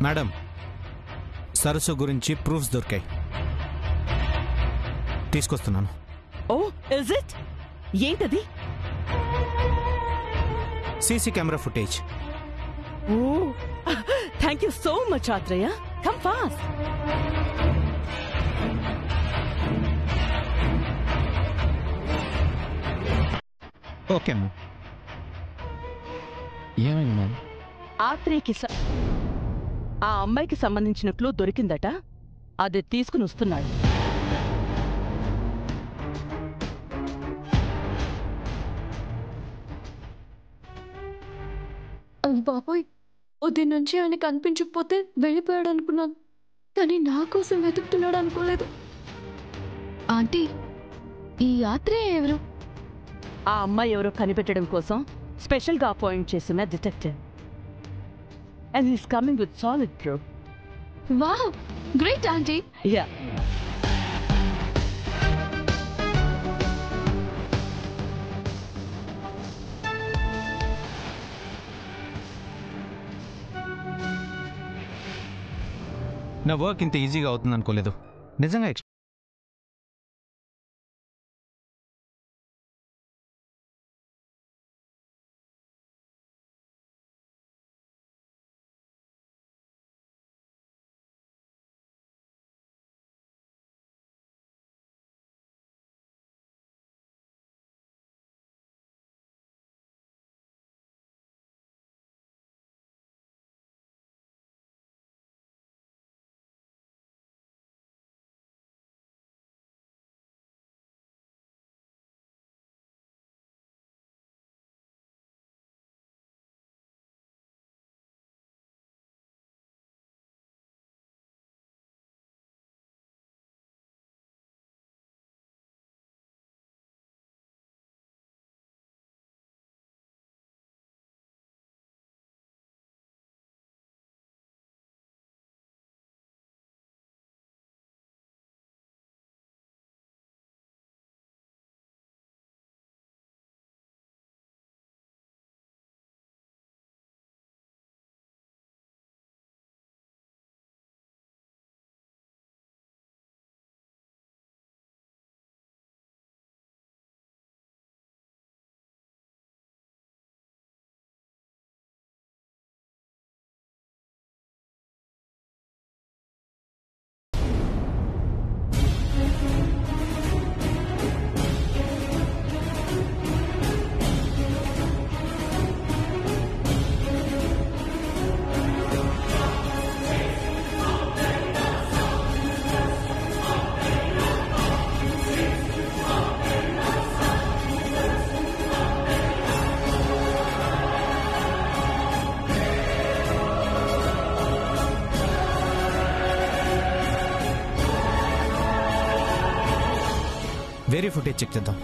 Madam, సరస్సు గురించి proofs దొరికాయి, తీసుకొస్తున్నాను. Oh is it? ఏంటది? CC camera footage. Oh thank you so much Atreya. Come fast. Okay ma'am. ఏమైంది మ్యామ్? ఆత్రేయకి ఆ అమ్మాయికి సంబంధించిన క్లూ దొరికిందట, అది తీసుకుని వస్తున్నాడు. బాబోయ్, ఉదయం నుంచి ఆయన కనిపించకపోతే వెళ్ళిపోయాడు అనుకున్నాను, కానీ నా కోసం వెతుకుతున్నాడు అనుకోలేదు. ఆంటీ, ఈ ఆత్రేయ ఎవరు? ఆ అమ్మాయి ఎవరో కనిపెట్టడం కోసం స్పెషల్గా అపాయింట్ చేసిన detective. And he's coming with solid proof. Wow, great aunty. Yeah. నా వర్క్ ఇంత ఈజీగా అవుతుంది అనుకోలేదు నిజంగా. వేరే ఫుటేజ్ చెక్ చేద్దాం.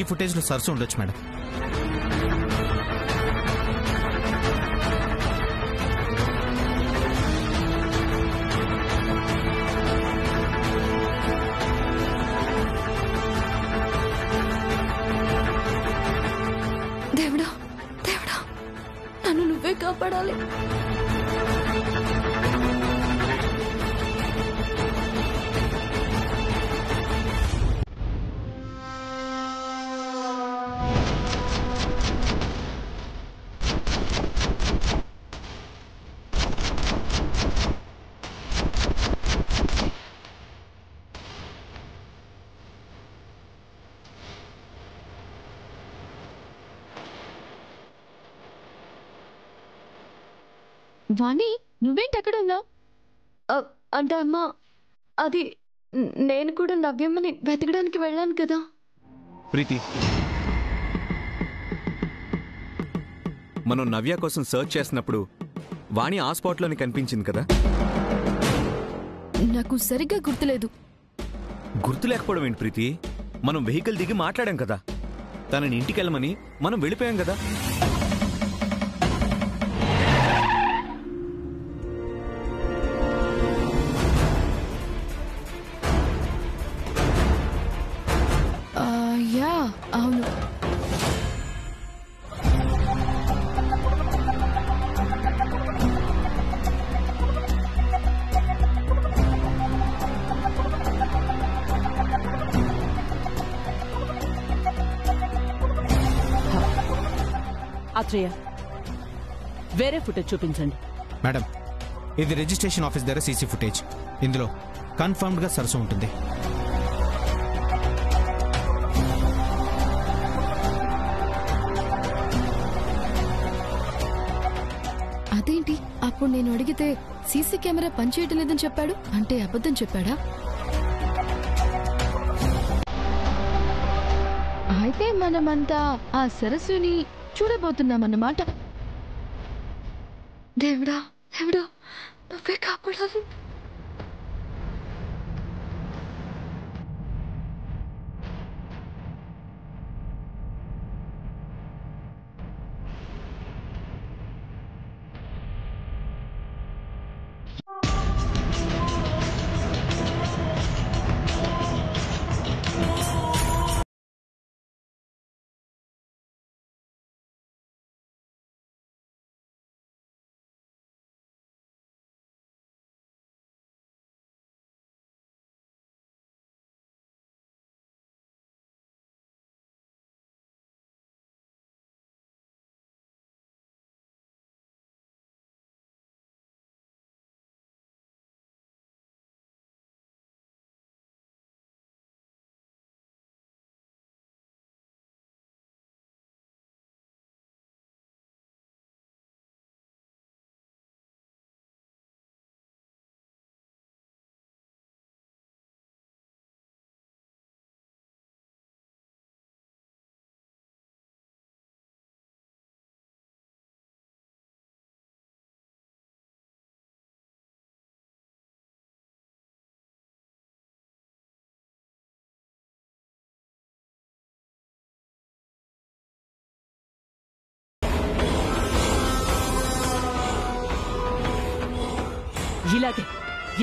ఈ ఫుటేజ్లో సరస్సు ఉండొచ్చు మేడం. దేవుడా, దేవుడా, నన్ను నువ్వే కాపాడాలి. వాణి, నువ్వేంటి అక్కడ ఉన్నావు? అంటే అమ్మా, అది నేను కూడా నవ్యమ్మని వెతకడానికి వెళ్ళాను కదా. ప్రీతి, మనం నవ్య కోసం సర్చ్ చేసినప్పుడు వాణి ఆ స్పాట్లోనే కనిపించింది కదా. నాకు సరిగ్గా గుర్తులేదు. గుర్తు లేకపోవడం ఏంటి ప్రీతి? మనం వెహికల్ దిగి మాట్లాడాం కదా, తనని ఇంటికి వెళ్ళమని మనం వెళ్ళిపోయాం కదా. యా అవును. ఆత్రేయ, వేరే ఫుటేజ్ చూపించండి. మేడం, ఇది రిజిస్ట్రేషన్ ఆఫీస్ దగ్గర సీసీ ఫుటేజ్. ఇందులో కన్ఫర్మ్డ్గా సరస్సు ఉంటుంది. అదేంటి, అప్పుడు నేను అడిగితే సీసీ కెమెరా పనిచేయటం లేదని చెప్పాడు. అంటే అబద్ధం చెప్పాడా? అయితే మనమంతా ఆ సరస్సుని చూడబోతున్నామన్నమాట. దేవుడా దేవుడా, నువ్వే కాపాడాలి.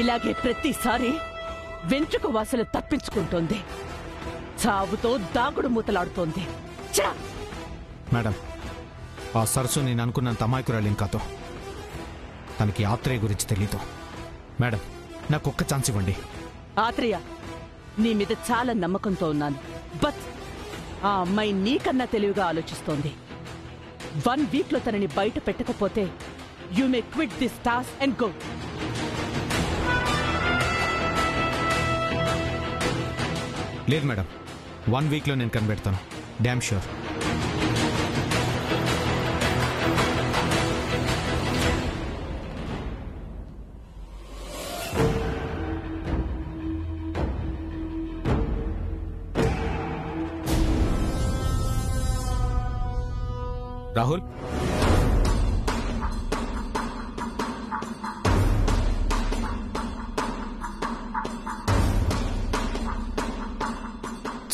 ఇలాగే ప్రతిసారి వెంట్రుక వాసన తప్పించుకుంటోంది. చావుతో దాగుడు మూతలాడుతోంది. మేడం, ఆ సరస్సు నేను అనుకున్నంత అమాయకురాలేం కాదు. తనకి ఆత్రేయ గురించి తెలీదు. మేడం, నాకు ఒక్క ఛాన్స్ ఇవ్వండి. ఆత్రేయ, నీ మీద చాలా నమ్మకంతో ఉన్నాను. బట్ ఆ అమ్మాయి నీకన్నా తెలివిగా ఆలోచిస్తోంది. 1 వీక్ లో తనని బయట పెట్టకపోతే you may quit this task and go. లేదు మేడం, 1 వీక్లో నేను కనిపెడతాను. Damn sure. రాహుల్,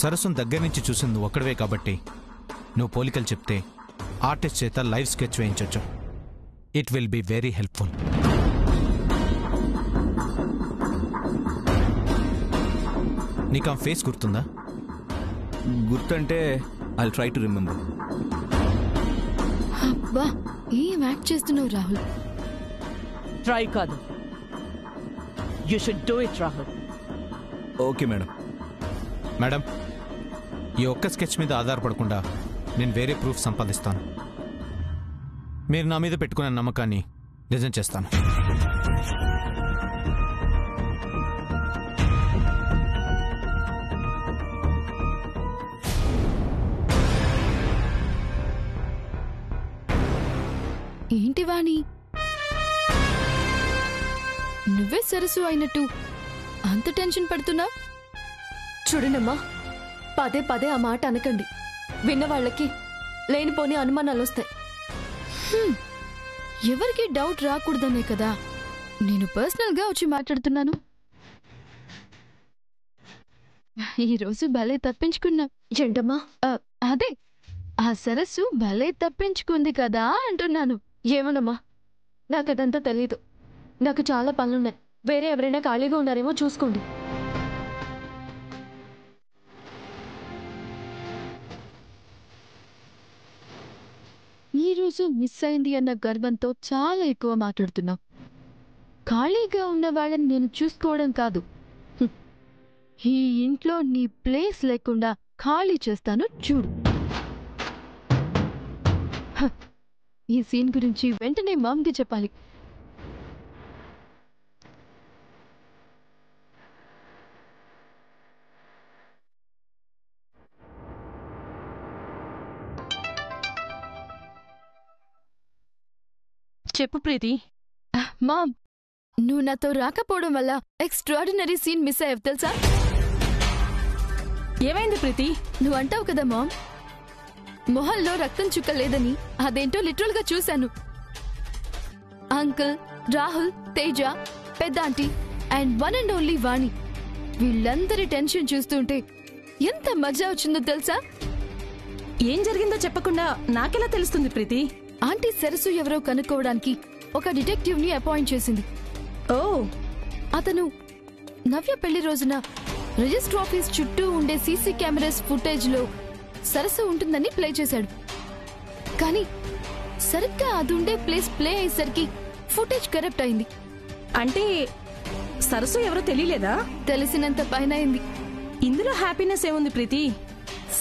సరస్సును దగ్గర నుంచి చూసింది ఒక్కడవే కాబట్టి నువ్వు పోలికలు చెప్తే ఆర్టిస్ట్ చేత లైవ్ స్కెచ్ వేయించవచ్చు. It will be very helpful. నీకు ఆ ఫేస్ గుర్తుందా? గుర్తంటే ఐ ట్రై టు రిమెంబర్. అబ్బా, ఏం యాక్ట్ చేస్తున్నావు రాహుల్? ట్రై కాదు, you should do it Rahul. Okay madam. Madam, ఈ ఒక్క స్కెచ్ మీద ఆధారపడకుండా నేను వేరే ప్రూఫ్ సంపాదిస్తాను. మీరు నా మీద పెట్టుకున్న నమ్మకాన్ని నిజం చేస్తాను. ఏంటి వాణి, నువ్వే సరస్సు అయినట్టు అంత టెన్షన్ పడుతున్నా? చూడనమ్మా, పదే పదే ఆ మాట అనకండి. విన్నవాళ్ళకి లేనిపోని అనుమానాలు వస్తాయి. ఎవరికి డౌట్ రాకూడదనే కదా నేను పర్సనల్ గా వచ్చి మాట్లాడుతున్నాను. ఈరోజు భలే తప్పించుకున్నాం. ఏంటమ్మా? అదే ఆ సరస్సు భలే తప్పించుకుంది కదా అంటున్నాను. ఏమోనమ్మా, నాకు అదంతా తెలీదు. నాకు చాలా పనులున్నాయి. వేరే ఎవరైనా ఖాళీగా ఉన్నారేమో చూసుకోండి. ఈరోజు మిస్ అయింది అన్న గర్వంతో చాలా ఎక్కువ మాట్లాడుతున్నాం. ఖాళీగా ఉన్న వాళ్ళని నేను చూసుకోవడం కాదు, ఈ ఇంట్లో నీ ప్లేస్ లేకుండా ఖాళీ చేస్తాను చూడు. ఈ సీన్ గురించి వెంటనే మామ్కి చెప్పాలి. చెప్పు ప్రీతి. మామ్, నువ్వు నాతో రాకపోవడం వల్ల ఎక్స్ట్రాడినరీ సీన్ మిస్ అయ్యావు తెలుసా? ఏమైంది ప్రీతి? నువ్వు అంటావు కదా మామ్, మొహంలో రక్తం చుక్క లేదని. అదేంటో లిటరల్ గా చూశాను. అంకుల్, రాహుల్, తేజ, పెద్ద aunty and one and only Vani, వీళ్ళందరి టెన్షన్ చూస్తుంటే ఎంత మజా వచ్చిందో తెలుసా? ఏం జరిగిందో చెప్పకుండా నాకెలా తెలుస్తుంది ప్రీతి? ఆంటీ సరస్సు ఎవరో కనుక్కోవడానికి ఒక డిటెక్టివ్ ని అపాయింట్ చేసింది. ఓ, అతను నవ్య పెళ్లి రోజున రిజిస్టర్ ఆఫీస్ చుట్టూ ఉండే సీసీ కెమెరాస్ ఫుటేజ్ లో సరస్సు ఉంటుందని ప్లే చేశాడు. కానీ సరిగ్గా అది ఉండే ప్లేస్ ప్లే అయ్యేసరికి ఫుటేజ్ కరప్ట్ అయింది. అంటే సరస్సు ఎవరో తెలియలేదా? తెలిసినంత పైన అయింది. ఇందులో హ్యాపీనెస్ ఏముంది ప్రీతి?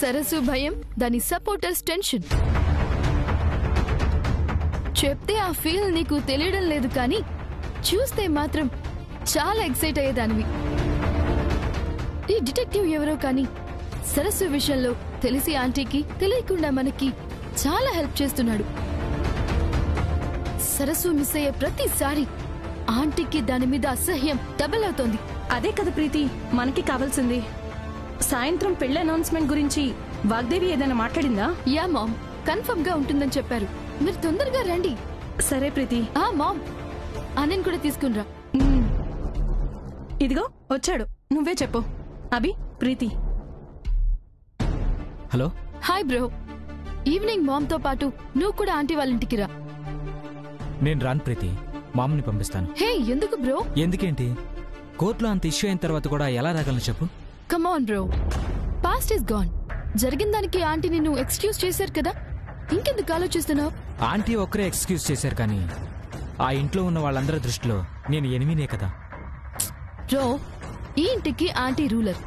సరస్సు భయం, దాని సపోర్టర్స్ టెన్షన్. చెప్తే ఆ ఫీల్ నీకు తెలియడం లేదు, కానీ చూస్తే మాత్రం చాలా ఎక్సైట్ అయ్యేదానివి. ఈ డిటెక్టివ్ ఎవరో కానీ సరస్సు విషయంలో తెలిసి ఆంటీకి తెలియకుండా మనకి చాలా హెల్ప్ చేస్తున్నాడు. సరస్సు మిస్ అయ్యే ప్రతిసారి ఆంటీకి దాని మీద అసహ్యం డబల్ అవుతోంది. అదే కదా ప్రీతి మనకి కావాల్సింది. సాయంత్రం పెళ్లి అనౌన్స్మెంట్ గురించి వాగ్దేవి ఏదైనా మాట్లాడిందా? యా మామ్, కన్ఫర్మ్ గా ఉంటుందని చెప్పారు. మీరు తొందరగా రండి. సరే ప్రీతి. మామ్, అన్నని కూడా తీసుకునిరా. ఇదిగో వచ్చాడు, నువ్వే చెప్పు. Abhi, Preeti. Hello. Hi bro. Evening mom తో పాటు నువ్వు కూడా ఆంటీ వాళ్ళ ఇంటికి రా. నేను రాను ప్రీతి, మామని పంపిస్తాను. హే, ఎందుకు బ్రో? ఎందుకేంటి? కోర్టులో అంత ఇష్యూ అయిన తర్వాత కూడా ఎలా రాగలను చెప్పు? Come on bro, past is gone. జరిగిన దానికి ఆంటీ నిన్ను ఎక్స్క్యూజ్ చేశారు కదా, ఇంకెందుకు ఆలోచిస్తున్నావు? ఆంటీ ఒక్కరే ఎక్స్క్యూజ్ చేశారు, కానీ ఆ ఇంట్లో ఉన్న వాళ్ళందరి దృష్టిలో నేను ఎనిమినే కదా. బ్రో, ఈ ఇంటికి ఆంటీ రూలర్.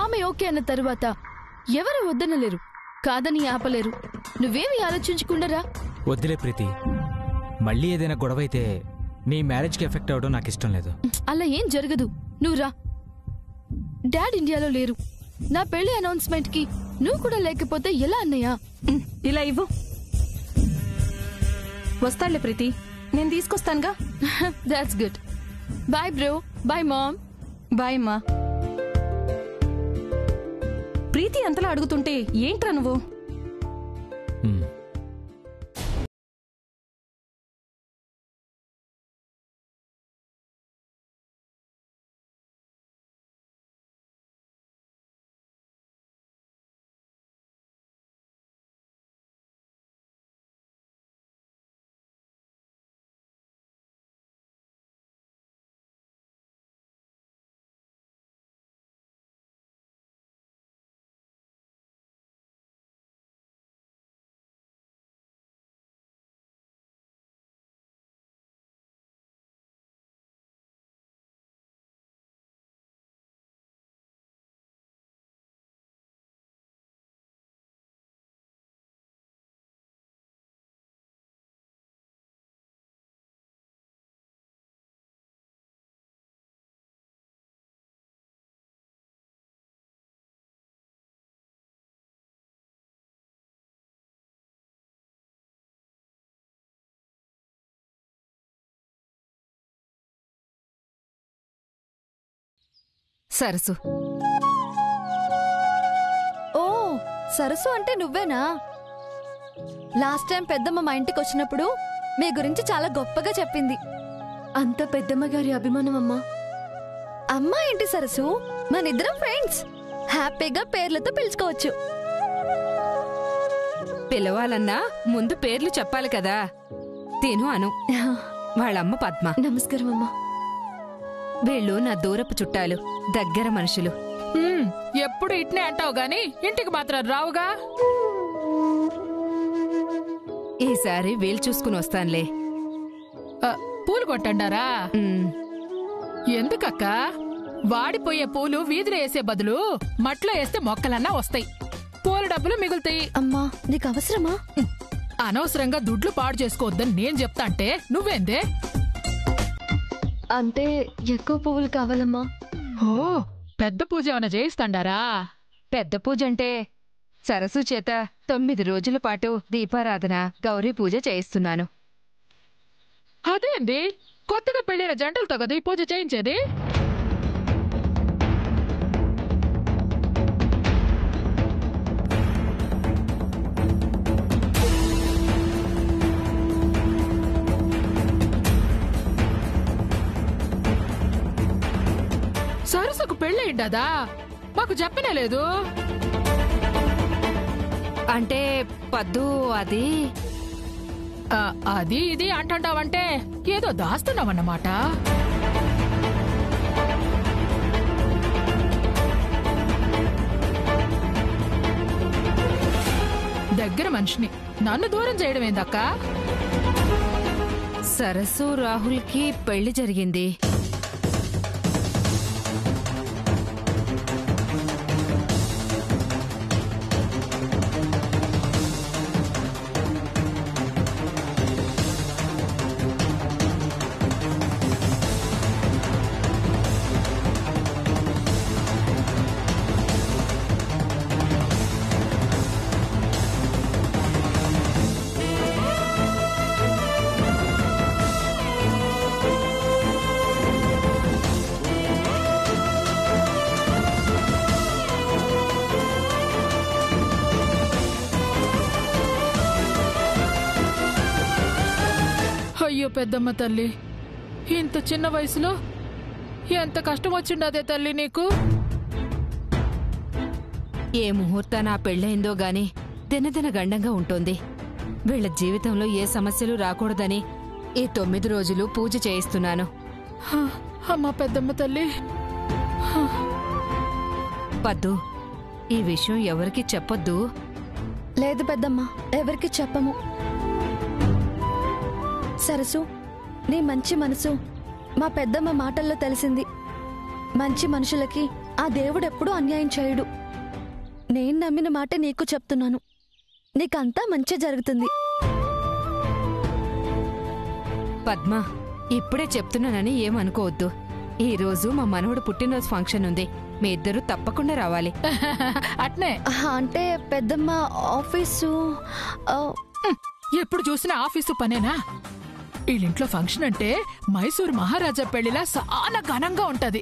ఆమె ఓకే అన్న తరువాత ఎవరు వద్దనలేరు, కాదని ఆపలేరు. నువ్వేమి ఆలోచించకుండా. వద్దులే ప్రీతి, మళ్ళీ ఏదైనా గొడవ అయితే నీ మ్యారేజ్కి ఎఫెక్ట్ అవడం నాకు ఇష్టం లేదు. అలా ఏం జరగదు, నువ్వు రా. డాడ్ ఇండియాలో లేరు. నా పెళ్లి అనౌన్స్మెంట్ కి నువ్వు కూడా లేకపోతే ఎలా అన్నయ్యా? ఇలా ఇవ్వు. వస్తాడులే ప్రీతి, నేను తీసుకొస్తానుగా. That's good. Bye bro. Bye mom. Bye అమ్మా. ప్రీతి అంతలా అడుగుతుంటే ఏంట్రా నువ్వు? సరస్సు. ఓ, సరస్సు అంటే నువ్వేనా? లాస్ట్ టైం పెద్దమ్మ మా ఇంటికి వచ్చినప్పుడు మీ గురించి చాలా గొప్పగా చెప్పింది. అంత పెద్దమ్మ గారి అభిమానం అమ్మా. అమ్మా ఏంటి సరస్సు, మనిద్దరం ఫ్రెండ్స్. హ్యాపీగా పేర్లతో పిలుచుకోవచ్చు. పిలవాలన్నా ముందు పేర్లు చెప్పాలి కదా. తిను అను, వాళ్ళమ్మ పద్మ. నమస్కారం అమ్మా. వీళ్ళు నా దూరపు చుట్టాలు, దగ్గర మనుషులు. ఎప్పుడు ఇట్నే అంటావు గాని ఇంటికి మాత్రం రావుగా. ఈసారి వీలు చూసుకుని వస్తానులే. పూలు కొట్టండారా? ఉమ్, ఎందుకక్క? వాడిపోయే పూలు వీధిలో వేసే బదులు మట్లో వేస్తే మొక్కలన్నా వస్తాయి, పూల డబ్బులు మిగులుతాయి. అమ్మా నీకు అవసరమా? అనవసరంగా దుడ్లు పాడు చేసుకోవద్దని నేను చెప్తా అంటే నువ్వేందే? అంటే ఎక్కువ పువ్వులు కావాలమ్మా. ఓ, పెద్ద పూజ ఏమైనా చేయిస్తాండారా? పెద్ద పూజ అంటే సరస్సు చేత 9 రోజుల పాటు దీపారాధన, గౌరీ పూజ చేయిస్తున్నాను. అదేంది, కొత్తగా పెళ్ళైన జంటలతో కదా ఈ పూజ చేయించేది? సరస్సుకు పెళ్ళయిండదా? మాకు చెప్పనే లేదు. అంటే పద్దు అది అది ఇది అంటుంటావంటే ఏదో దాస్తున్నావన్నమాట. దగ్గర మనిషిని నన్ను దూరం చేయడం ఏందక్క? సరస్సు రాహుల్కి పెళ్లి జరిగింది. అయ్యో పెద్దమ్మ తల్లి, ఇంత చిన్న వయసులో ఎంత కష్టం వచ్చిండదే తల్లి నీకు. ఏ ముహూర్తాన ఆ పెళ్ళయిందో గాని దినదిన గండంగా ఉంటుంది. వీళ్ల జీవితంలో ఏ సమస్యలు రాకూడదని ఈ 9 రోజులు పూజ చేయిస్తున్నాను. అమ్మా పెద్దమ్మ తల్లి. పద్దు, ఈ విషయం ఎవరికి చెప్పొద్దు. లేదు పెద్దమ్మా, ఎవరికి చెప్పము. సరసు, నీ మంచి మనసు మా పెద్దమ్మ మాటల్లో తెలిసింది. మంచి మనుషులకి ఆ దేవుడెప్పుడూ అన్యాయం చేయడు. నేను నమ్మిన మాట నీకు చెప్తున్నాను. నీకంతా మంచి జరుగుతుంది. పద్మ, ఇప్పుడే చెప్తున్నానని ఏమనుకోవద్దు. ఈ రోజు మా మనవడు పుట్టినరోజు ఫంక్షన్ ఉంది. మీ ఇద్దరు తప్పకుండా రావాలి. అట్నే అంటే పెద్దమ్మ ఆఫీసు ఎప్పుడు చూసినా ఆఫీసు పనేనా? వీళ్ళింట్లో ఫంక్షన్ అంటే మైసూరు మహారాజా పెళ్లిలా చాలా ఘనంగా ఉంటది.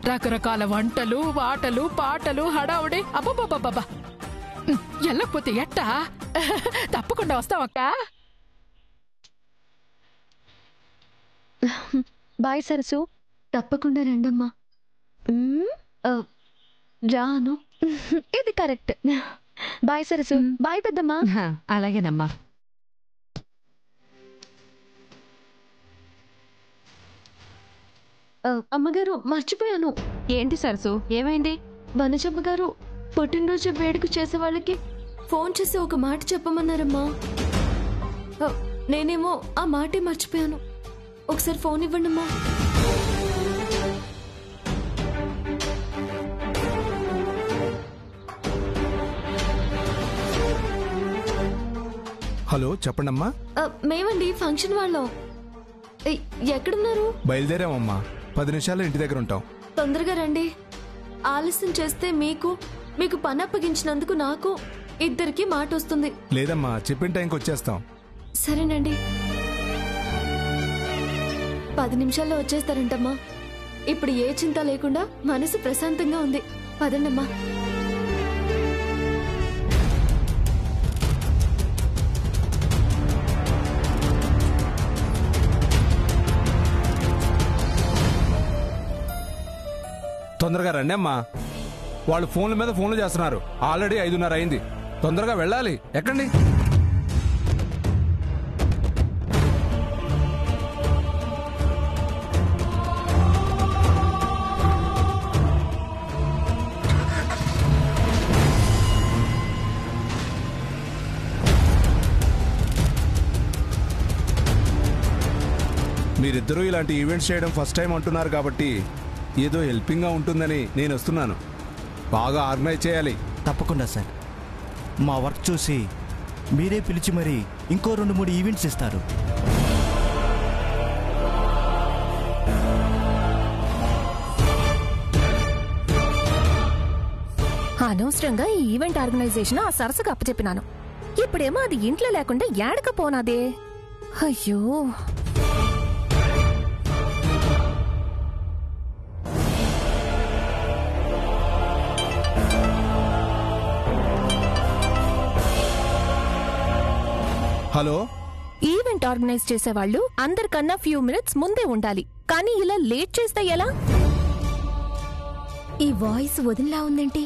రకరకాల వంటలు, వాటలు, పాటలు, హడావుడి. అబ్బబ్బబ్బబ్బా, ఎల్లకపోతే ఎట్టా? తప్పకుండా వస్తావక్క. బాయ్ సరసు. తప్పకుండా రండమ్మా. రాను. ఇది కరెక్ట్. బాయ్ సరసు. బాయ్ పెద్దమ్మా. అలాగేనమ్మా. అమ్మగారు, మర్చిపోయాను. ఏంటి సరసు, ఏమైంది? వనజమ్మ గారు పుట్టినరోజు వేడుక చేసే వాళ్ళకి ఫోన్ చేసి ఒక మాట చెప్పమన్నారమ్మా. నేనేమో ఆ మాటే మర్చిపోయాను. ఒకసారి ఫోన్ ఇవ్వండమ్మా. హలో, చెప్పండమ్మా. మేమండి ఫంక్షన్ వాళ్ళం. ఎక్కడున్నారు? బయలుదేరామమ్మా. 10 నిమిషాల్లో ఇంటి దగ్గర ఉంటాం. తొందరగా రండి. ఆలస్యం చేస్తే మీకు పని అప్పగించినందుకు నాకు, ఇద్దరికి మాట వస్తుంది. లేదమ్మా, చెప్పిన టైంకి వచ్చేస్తాం. సరేనండి. 10 నిమిషాల్లో వచ్చేస్తారంటమ్మా. ఇప్పుడు ఏ చింత లేకుండా మనసు ప్రశాంతంగా ఉంది. పదండమ్మా. తొందరగా రండి అమ్మా. వాళ్ళు ఫోన్ల మీద ఫోన్లు చేస్తున్నారు. ఆల్రెడీ 5:30 అయింది. తొందరగా వెళ్ళాలి. ఎక్కండి. మీరిద్దరూ ఇలాంటి ఈవెంట్స్ చేయడం ఫస్ట్ టైం అంటున్నారు కాబట్టి ఏదో హెల్పింగ్గా ఉంటుందని నేను వస్తున్నాను. బాగా ఆర్గనైజ్ చేయాలి. తప్పకుండా సార్. మా వర్క్ చూసి మీరే పిలిచి మరి ఇంకో 2-3 ఈవెంట్స్ ఇస్తారు. అనవసరంగా ఈ ఈవెంట్ ఆర్గనైజేషన్ ఆ సరస్సుకు అప్పచెప్పినాను. ఇప్పుడేమో అది ఇంట్లో లేకుండా ఏడకపోనాదే. అయ్యో. హలో, ఈవెంట్ ఆర్గనైజ్ చేసేవాళ్ళు అందరికన్నా ఫ్యూ మినిట్స్ ముందే ఉండాలి. కానీ ఇలా లేట్ చేస్తే ఎలా? ఈ వాయిస్ వదినలా ఉందేంటి?